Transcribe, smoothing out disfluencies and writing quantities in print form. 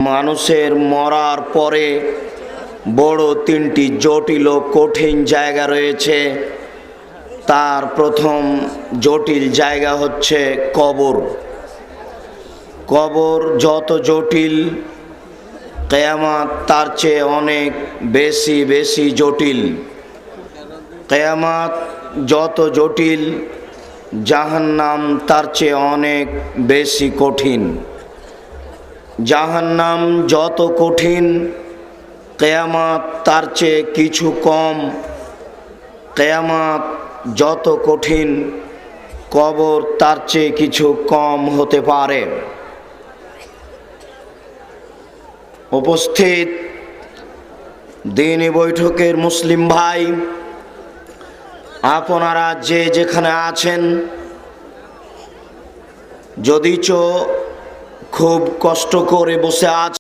মানুষের মরার পরে বড় তিনটি জটিল ও কঠিন জায়গা রয়েছে। তার প্রথম জটিল জায়গা হচ্ছে কবর। কবর যত জটিল, কিয়ামত তার চেয়ে অনেক বেশি বেশি জটিল। কিয়ামত যত জটিল, জাহান্নাম তার চেয়ে অনেক বেশি কঠিন। জাহান্নাম যত কঠিন, কিয়ামত তার চেয়ে কিছু কম। কিয়ামত যত কঠিন, কবর তার চেয়ে কিছু কম হতে পারে। উপস্থিত দ্বীনি বৈঠকের মুসলিম ভাই, আপনারা যে যেখানে আছেন, যদিচ খুব কষ্ট করে বসে আছেন,